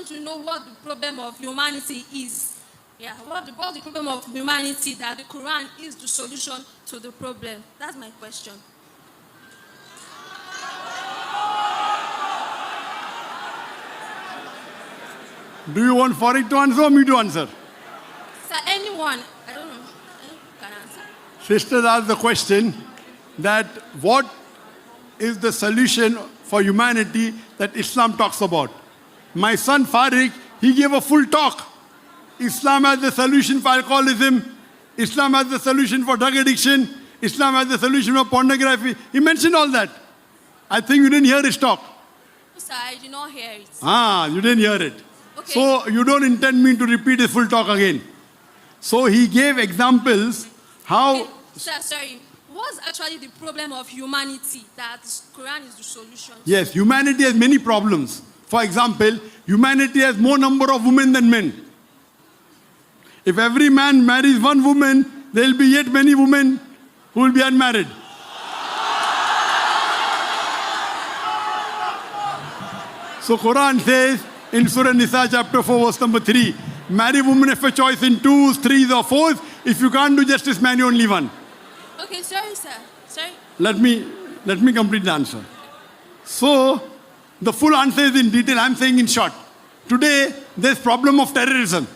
to know what the problem of humanity is. Yeah, what the problem of humanity, that the Quran is the solution to the problem. That's my question. Do you want Farid to answer or me to answer? Sir, anyone, I don't know, can answer. Sisters asked the question that what is the solution for humanity that Islam talks about? My son Farid, he gave a full talk. Islam has the solution for alcoholism. Islam has the solution for drug addiction. Islam has the solution for pornography. He mentioned all that. I think you didn't hear his talk. Sir, I did not hear it. You didn't hear it. Okay. So you don't intend me to repeat his full talk again. So he gave examples how... Okay. Sir, sorry. What's actually the problem of humanity that the Quran is the solution to? Yes, humanity has many problems. For example, humanity has more number of women than men. If every man marries one woman, there will be yet many women who will be unmarried. So Quran says in Surah Nisa chapter 4 verse number 3, marry women if a choice in 2s, 3s or 4s. If you can't do justice, marry only one. Okay, sorry, sir. Sorry. Let me complete the answer. So, the full answer is in detail. I'm saying in short. Today, there's problem of terrorism.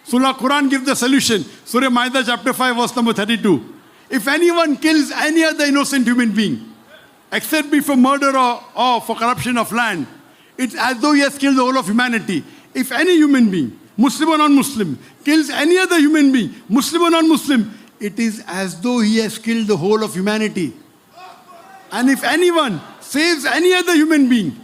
Surah Quran gives the solution. Surah Ma'idah chapter 5 verse number 32. If anyone kills any other innocent human being, except be for murder or for corruption of land, it's as though he has killed the whole of humanity. If any human being, Muslim or non-Muslim, kills any other human being, Muslim or non-Muslim, it is as though he has killed the whole of humanity. And if anyone saves any other human being,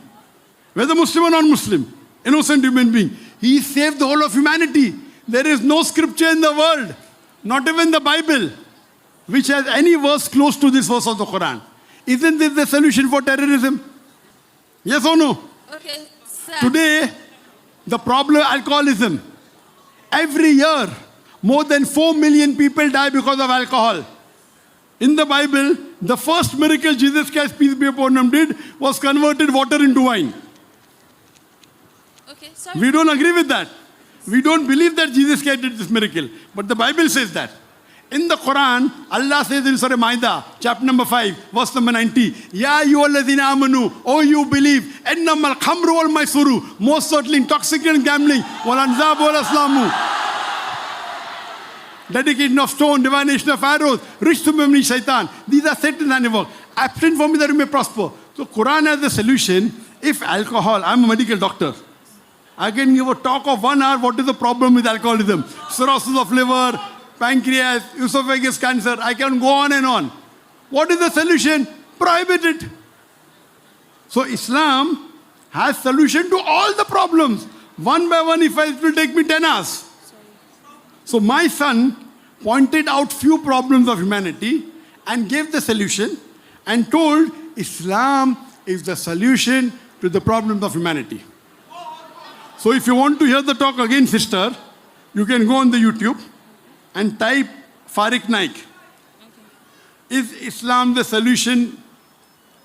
whether Muslim or non-Muslim, innocent human being, he saved the whole of humanity. There is no scripture in the world, not even the Bible, which has any verse close to this verse of the Quran. Isn't this the solution for terrorism? Yes or no? Okay, sir. Today, the problem of alcoholism. Every year, more than 4 million people die because of alcohol. In the Bible, the first miracle Jesus Christ, peace be upon him, did was converted water into wine. Okay, sorry. We don't agree with that. We don't believe that Jesus Christ did this miracle. But the Bible says that. In the Quran, Allah says in Surah Ma'idah, chapter number 5, verse number 90, Ya ayyuhalladhina amanu, oh you believe, ennamal khamru wal maisuru, most certainly intoxicant gambling, wal anzab wal aslamu, dedication of stone, divination of arrows, rich to memory shaitan. These are Satan's handiwork. Abstain from me that you may prosper. So Quran has the solution. If alcohol, I'm a medical doctor, I can give a talk of 1 hour, what is the problem with alcoholism? Cirrhosis of liver, pancreas, esophagus cancer, I can go on and on. What is the solution? Prohibit it. So Islam has solution to all the problems. One by one, if it will take me 10 hours. So my son pointed out few problems of humanity and gave the solution and told Islam is the solution to the problems of humanity. So if you want to hear the talk again, sister, you can go on the YouTube and type Farid Naik. Okay. Is Islam the solution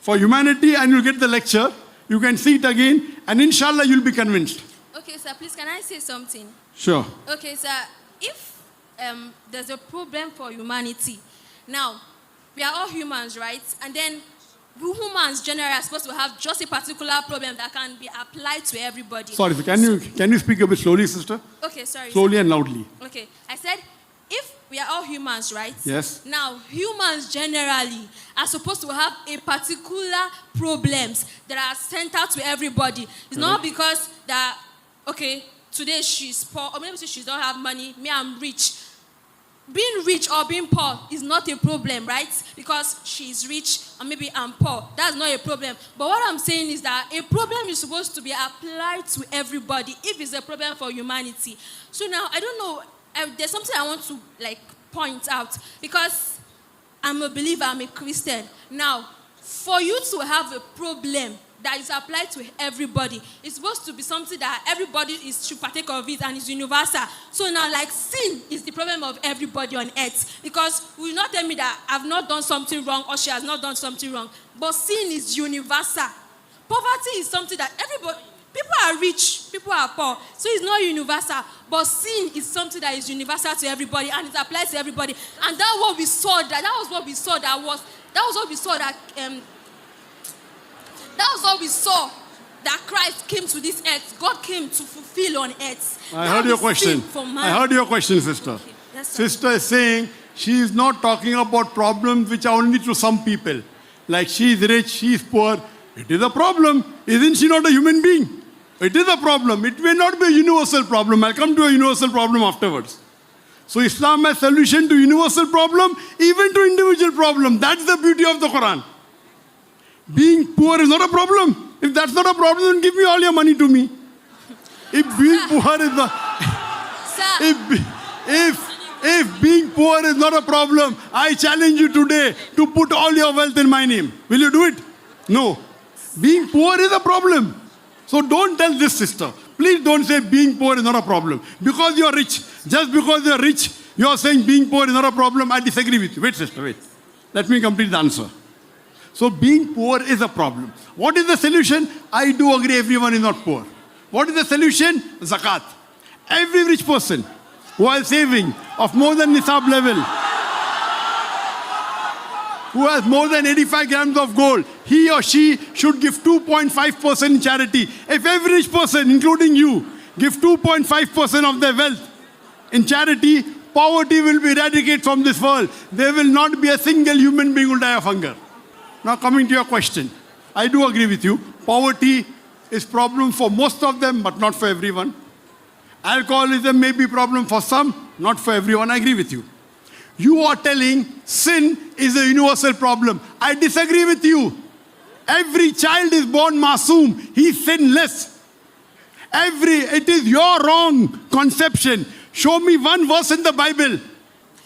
for humanity? And you'll get the lecture. You can see it again and inshallah you'll be convinced. Okay, sir, please, can I say something? Sure. Okay, sir, if there's a problem for humanity, now, we are all humans, right? And then we humans generally are supposed to have just a particular problem that can be applied to everybody. Sorry, can you speak a bit slowly, sister? Okay, sorry. Slowly and loudly. Okay, I said, if we are all humans, right? Yes. Now, humans generally are supposed to have a particular problems that are centered to everybody. It's not because that, okay, today she's poor, or maybe she don't have money, me, I'm rich. Being rich or being poor is not a problem, right? Because she's rich or maybe I'm poor. That's not a problem. But what I'm saying is that a problem is supposed to be applied to everybody if it's a problem for humanity. So now, I don't know, there's something I want to point out because I'm a believer, I'm a Christian. Now, for you to have a problem that is applied to everybody, it's supposed to be something that everybody should partake of it and is universal. So now, sin is the problem of everybody on earth. Because you will not tell me that I've not done something wrong or she has not done something wrong. But sin is universal. Poverty is something that everybody, people are rich, people are poor. So it's not universal. But sin is something that is universal to everybody and it applies to everybody. And that was what we saw that Christ came to this earth. God came to fulfill on earth. I heard your question. I heard your question, sister. Okay. Yes, Sister is saying she is not talking about problems which are only to some people. Like she is rich, she is poor. It is a problem. Isn't she not a human being? It is a problem. It may not be a universal problem. I'll come to a universal problem afterwards. So Islam has solution to universal problem, even to individual problem. That's the beauty of the Quran. Being poor is not a problem. If that's not a problem, then give me all your money to me. If being poor is not... If being poor is not a problem, I challenge you today to put all your wealth in my name. Will you do it? No. Being poor is a problem. So don't tell this, sister. Please don't say being poor is not a problem. Because you are rich. Just because you are rich, you are saying being poor is not a problem. I disagree with you. Wait, sister, wait. Let me complete the answer. So being poor is a problem. What is the solution? I do agree everyone is not poor. What is the solution? Zakat. Every rich person who is saving of more than nisab level, who has more than 85 grams of gold, he or she should give 2.5% in charity. If every rich person, including you, give 2.5% of their wealth in charity, poverty will be eradicated from this world. There will not be a single human being who will die of hunger. Now coming to your question, I do agree with you. Poverty is a problem for most of them, but not for everyone. Alcoholism may be a problem for some, not for everyone. I agree with you. You are telling sin is a universal problem. I disagree with you. Every child is born masoom. He's sinless. It is your wrong conception. Show me one verse in the Bible.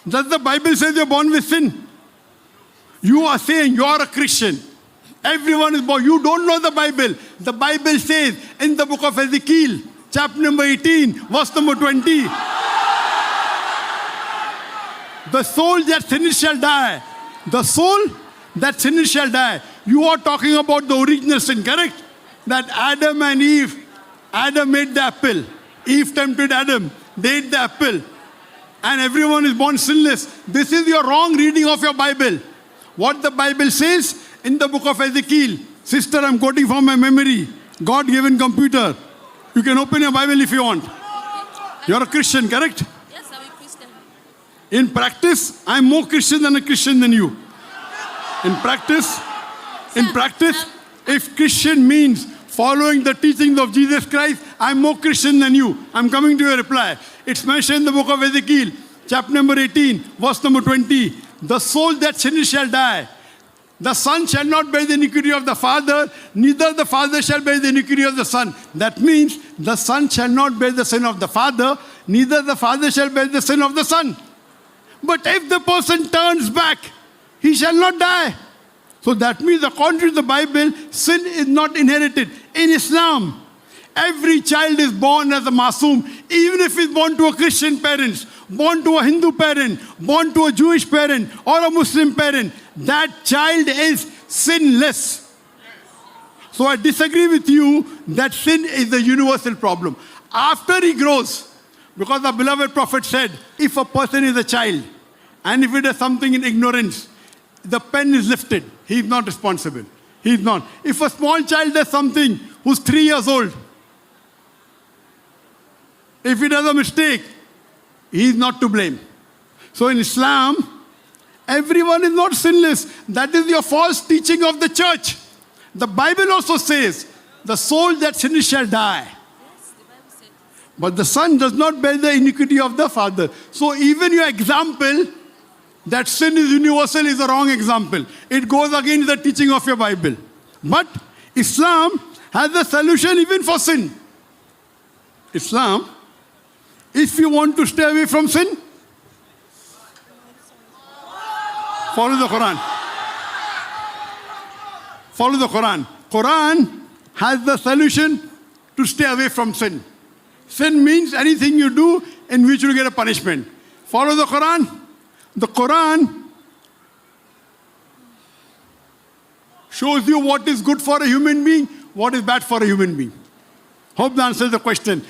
Does the Bible say you're born with sin? You are saying you are a Christian. Everyone is born. You don't know the Bible. The Bible says in the book of Ezekiel, chapter number 18, verse number 20, the soul that sinners shall die. The soul that sinners shall die. You are talking about the original sin, correct? That Adam and Eve, Adam ate the apple. Eve tempted Adam. They ate the apple. And everyone is born sinless. This is your wrong reading of your Bible. What the Bible says in the book of Ezekiel. Sister, I'm quoting from my memory. God-given computer. You can open your Bible if you want. You're a Christian, correct? Yes, I'm a Christian. In practice, I'm more Christian than a Christian than you. In practice, if Christian means following the teachings of Jesus Christ, I'm more Christian than you. I'm coming to your reply. It's mentioned in the book of Ezekiel, chapter number 18, verse number 20. The soul that sinners shall die. The son shall not bear the iniquity of the father, neither the father shall bear the iniquity of the son. That means the son shall not bear the sin of the father, neither the father shall bear the sin of the son. But if the person turns back, he shall not die. So that means, according to the Bible, sin is not inherited. In Islam, every child is born as a masoom, even if he's born to a Christian parents, born to a Hindu parent, born to a Jewish parent or a Muslim parent. That child is sinless. So I disagree with you that sin is a universal problem. After he grows, because the beloved Prophet said, if a person is a child and if he does something in ignorance, the pen is lifted. He is not responsible. He is not. If a small child does something who's 3 years old, if he does a mistake, he is not to blame. So in Islam, everyone is not sinless. That is your false teaching of the church. The Bible also says, the soul that sinners shall die. Yes, the Bible said. But the son does not bear the iniquity of the father. So even your example that sin is universal is a wrong example. It goes against the teaching of your Bible. But Islam has a solution even for sin. Islam, if you want to stay away from sin, follow the Quran. Follow the Quran. Quran has the solution to stay away from sin. Sin means anything you do in which you get a punishment. Follow the Quran. The Quran shows you what is good for a human being, what is bad for a human being. Hope that answers the question.